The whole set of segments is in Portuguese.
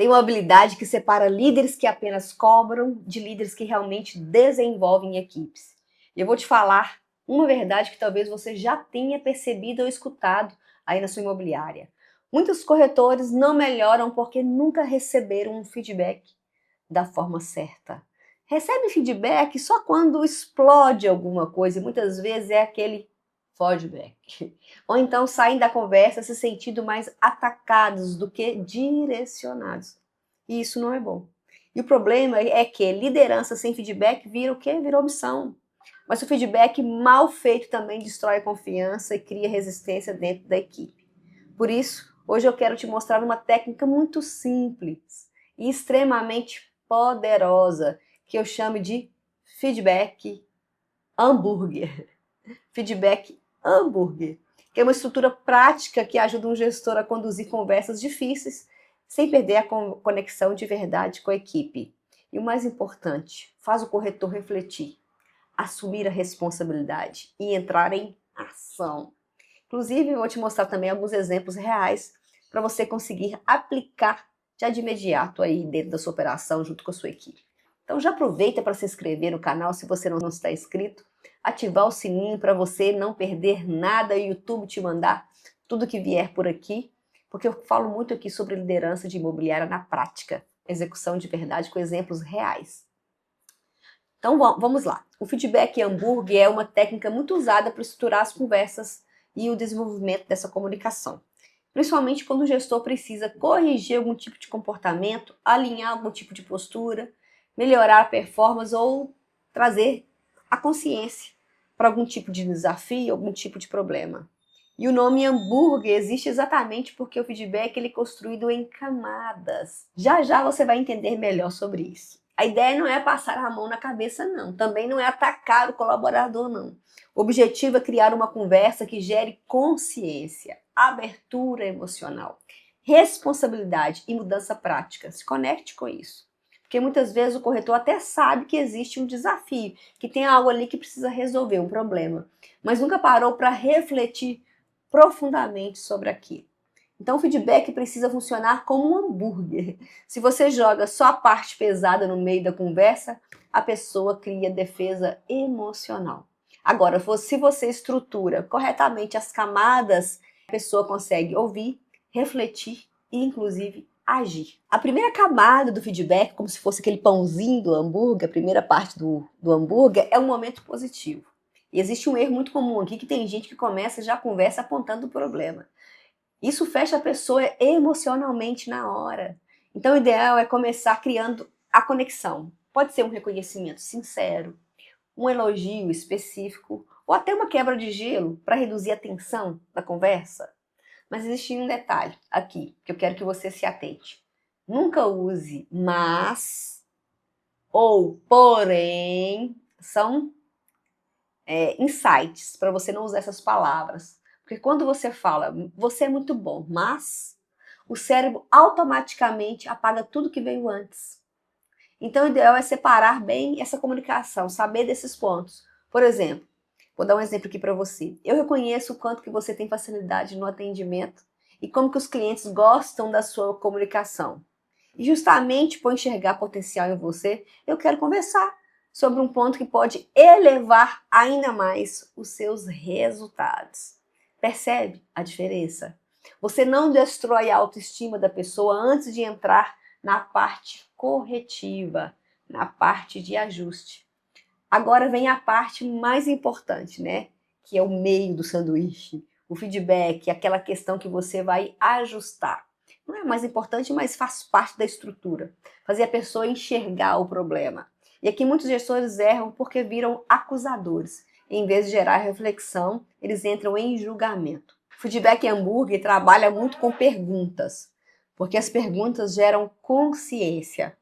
Tem uma habilidade que separa líderes que apenas cobram de líderes que realmente desenvolvem equipes. E eu vou te falar uma verdade que talvez você já tenha percebido ou escutado aí na sua imobiliária. Muitos corretores não melhoram porque nunca receberam um feedback da forma certa. Recebe feedback só quando explode alguma coisa, e muitas vezes é aquele feedback. Ou então saem da conversa se sentindo mais atacados do que direcionados. E isso não é bom. E o problema é que liderança sem feedback vira o quê? Vira omissão. Mas o feedback mal feito também destrói a confiança e cria resistência dentro da equipe. Por isso, hoje eu quero te mostrar uma técnica muito simples e extremamente poderosa, que eu chamo de feedback hambúrguer. Feedback hambúrguer, que é uma estrutura prática que ajuda um gestor a conduzir conversas difíceis sem perder a conexão de verdade com a equipe. E o mais importante, faz o corretor refletir, assumir a responsabilidade e entrar em ação. Inclusive, eu vou te mostrar também alguns exemplos reais para você conseguir aplicar já de imediato aí dentro da sua operação junto com a sua equipe. Então já aproveita para se inscrever no canal se você não está inscrito, ativar o sininho para você não perder nada e o YouTube te mandar tudo que vier por aqui, porque eu falo muito aqui sobre liderança de imobiliária na prática, execução de verdade com exemplos reais. Então vamos lá. O feedback hambúrguer é uma técnica muito usada para estruturar as conversas e o desenvolvimento dessa comunicação. Principalmente quando o gestor precisa corrigir algum tipo de comportamento, alinhar algum tipo de postura, melhorar a performance ou trazer a consciência para algum tipo de desafio, algum tipo de problema. E o nome hambúrguer existe exatamente porque o feedback ele é construído em camadas. Já já você vai entender melhor sobre isso. A ideia não é passar a mão na cabeça, não. Também não é atacar o colaborador, não. O objetivo é criar uma conversa que gere consciência, abertura emocional, responsabilidade e mudança prática. Se conecte com isso. Porque muitas vezes o corretor até sabe que existe um desafio, que tem algo ali que precisa resolver, um problema, mas nunca parou para refletir profundamente sobre aquilo. Então o feedback precisa funcionar como um hambúrguer. Se você joga só a parte pesada no meio da conversa, a pessoa cria defesa emocional. Agora, se você estrutura corretamente as camadas, a pessoa consegue ouvir, refletir e, inclusive, agir. A primeira camada do feedback, como se fosse aquele pãozinho do hambúrguer, a primeira parte do hambúrguer, é um momento positivo. E existe um erro muito comum aqui, que tem gente que começa já a conversa apontando o problema. Isso fecha a pessoa emocionalmente na hora. Então, o ideal é começar criando a conexão. Pode ser um reconhecimento sincero, um elogio específico, ou até uma quebra de gelo para reduzir a tensão da conversa. Mas existe um detalhe aqui que eu quero que você se atente. Nunca use mas ou porém, são insights para você não usar essas palavras. Porque quando você fala, você é muito bom, mas o cérebro automaticamente apaga tudo que veio antes. Então, o ideal é separar bem essa comunicação, saber desses pontos. Por exemplo, vou dar um exemplo aqui para você. Eu reconheço o quanto que você tem facilidade no atendimento e como que os clientes gostam da sua comunicação. E justamente por enxergar potencial em você, eu quero conversar sobre um ponto que pode elevar ainda mais os seus resultados. Percebe a diferença? Você não destrói a autoestima da pessoa antes de entrar na parte corretiva, na parte de ajuste. Agora vem a parte mais importante, né? Que é o meio do sanduíche, o feedback, aquela questão que você vai ajustar. Não é mais importante, mas faz parte da estrutura. Fazer a pessoa enxergar o problema. E aqui muitos gestores erram porque viram acusadores. Em vez de gerar reflexão, eles entram em julgamento. O feedback hambúrguer trabalha muito com perguntas, porque as perguntas geram consciência.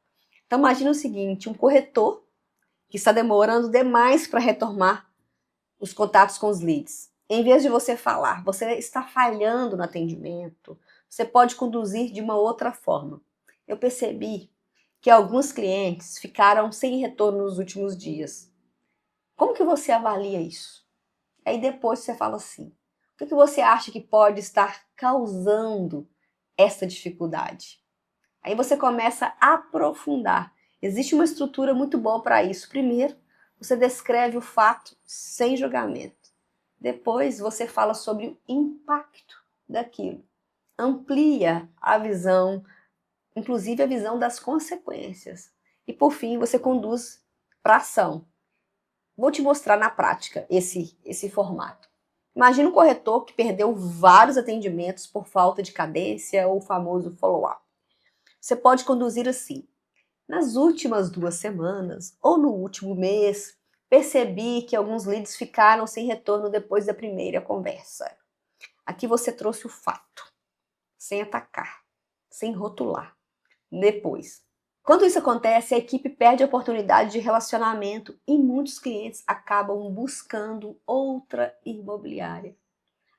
Então imagina o seguinte, um corretor que está demorando demais para retomar os contatos com os leads. Em vez de você falar, você está falhando no atendimento, você pode conduzir de uma outra forma. Eu percebi que alguns clientes ficaram sem retorno nos últimos dias. Como que você avalia isso? Aí depois você fala assim, o que você acha que pode estar causando essa dificuldade? Aí você começa a aprofundar. Existe uma estrutura muito boa para isso. Primeiro, você descreve o fato sem julgamento. Depois, você fala sobre o impacto daquilo. Amplia a visão, inclusive a visão das consequências. E por fim, você conduz para a ação. Vou te mostrar na prática esse formato. Imagina um corretor que perdeu vários atendimentos por falta de cadência ou o famoso follow-up. Você pode conduzir assim. Nas últimas 2 semanas ou no último mês, percebi que alguns leads ficaram sem retorno depois da primeira conversa. Aqui você trouxe o fato, sem atacar, sem rotular. Depois, quando isso acontece, a equipe perde a oportunidade de relacionamento e muitos clientes acabam buscando outra imobiliária.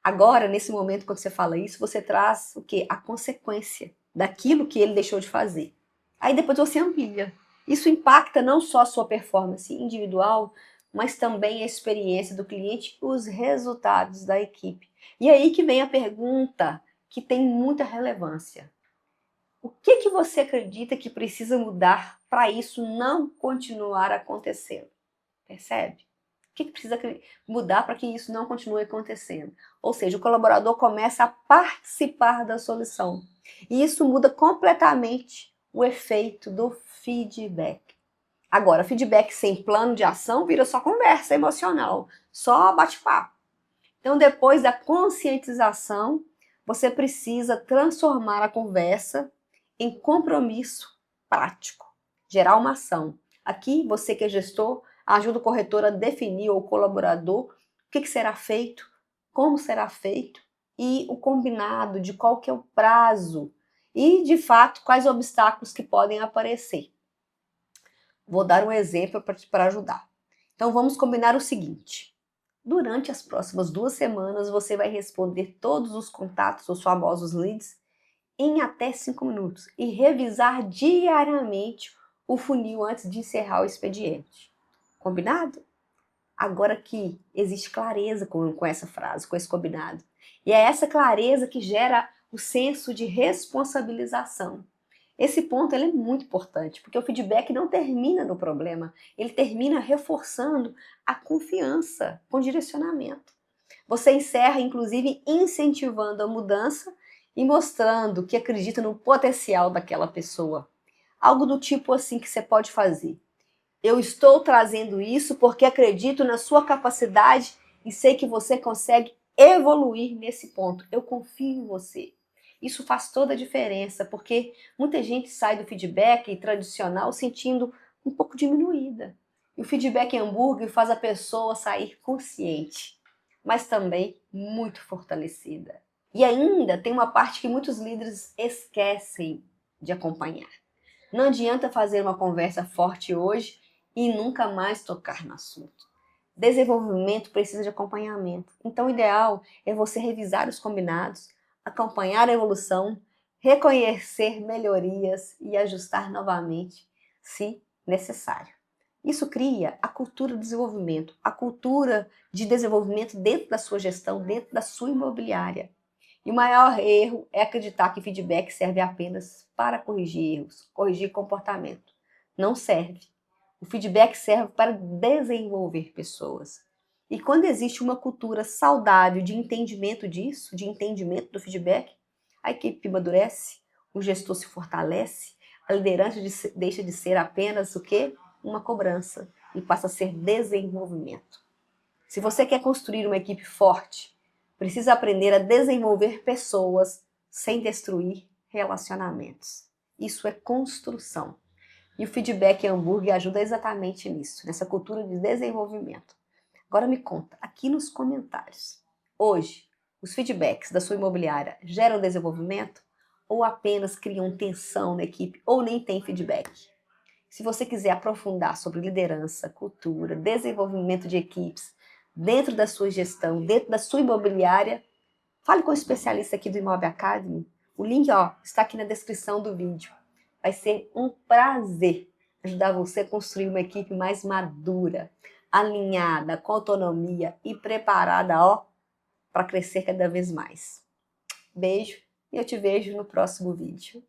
Agora, nesse momento, quando você fala isso, você traz o quê? A consequência daquilo que ele deixou de fazer. Aí depois você amplia. Isso impacta não só a sua performance individual, mas também a experiência do cliente e os resultados da equipe. E aí que vem a pergunta que tem muita relevância. O que você acredita que precisa mudar para isso não continuar acontecendo? Percebe? O que precisa mudar para que isso não continue acontecendo? Ou seja, o colaborador começa a participar da solução. E isso muda completamente o efeito do feedback. Agora, feedback sem plano de ação vira só conversa emocional, só bate-papo. Então, depois da conscientização, você precisa transformar a conversa em compromisso prático, gerar uma ação. Aqui, você que é gestor, ajuda o corretor a definir, ou o colaborador, o que será feito, como será feito e o combinado de qual que é o prazo e, de fato, quais obstáculos que podem aparecer. Vou dar um exemplo para ajudar. Então, vamos combinar o seguinte. Durante as próximas 2 semanas, você vai responder todos os contatos, os famosos leads, em até 5 minutos e revisar diariamente o funil antes de encerrar o expediente. Combinado? Agora que existe clareza com essa frase, com esse combinado. E é essa clareza que gera o senso de responsabilização. Esse ponto ele é muito importante, porque o feedback não termina no problema, ele termina reforçando a confiança com direcionamento. Você encerra, inclusive, incentivando a mudança e mostrando que acredita no potencial daquela pessoa. Algo do tipo assim que você pode fazer. Eu estou trazendo isso porque acredito na sua capacidade e sei que você consegue evoluir nesse ponto. Eu confio em você. Isso faz toda a diferença, porque muita gente sai do feedback tradicional sentindo um pouco diminuída. E o feedback hambúrguer faz a pessoa sair consciente, mas também muito fortalecida. E ainda tem uma parte que muitos líderes esquecem de acompanhar. Não adianta fazer uma conversa forte hoje e nunca mais tocar no assunto. Desenvolvimento precisa de acompanhamento. Então, o ideal é você revisar os combinados, acompanhar a evolução, reconhecer melhorias e ajustar novamente, se necessário. Isso cria a cultura do desenvolvimento, a cultura de desenvolvimento dentro da sua gestão, dentro da sua imobiliária. E o maior erro é acreditar que feedback serve apenas para corrigir erros, corrigir comportamento. Não serve. O feedback serve para desenvolver pessoas. E quando existe uma cultura saudável de entendimento disso, de entendimento do feedback, a equipe amadurece, o gestor se fortalece, a liderança deixa de ser apenas o quê? Uma cobrança e passa a ser desenvolvimento. Se você quer construir uma equipe forte, precisa aprender a desenvolver pessoas sem destruir relacionamentos. Isso é construção. E o feedback hambúrguer ajuda exatamente nisso, nessa cultura de desenvolvimento. Agora me conta, aqui nos comentários. Hoje, os feedbacks da sua imobiliária geram desenvolvimento ou apenas criam tensão na equipe ou nem tem feedback? Se você quiser aprofundar sobre liderança, cultura, desenvolvimento de equipes, dentro da sua gestão, dentro da sua imobiliária, fale com o especialista aqui do Imob Academy. O link está aqui na descrição do vídeo. Vai ser um prazer ajudar você a construir uma equipe mais madura, alinhada, com autonomia e preparada para crescer cada vez mais. Beijo e eu te vejo no próximo vídeo.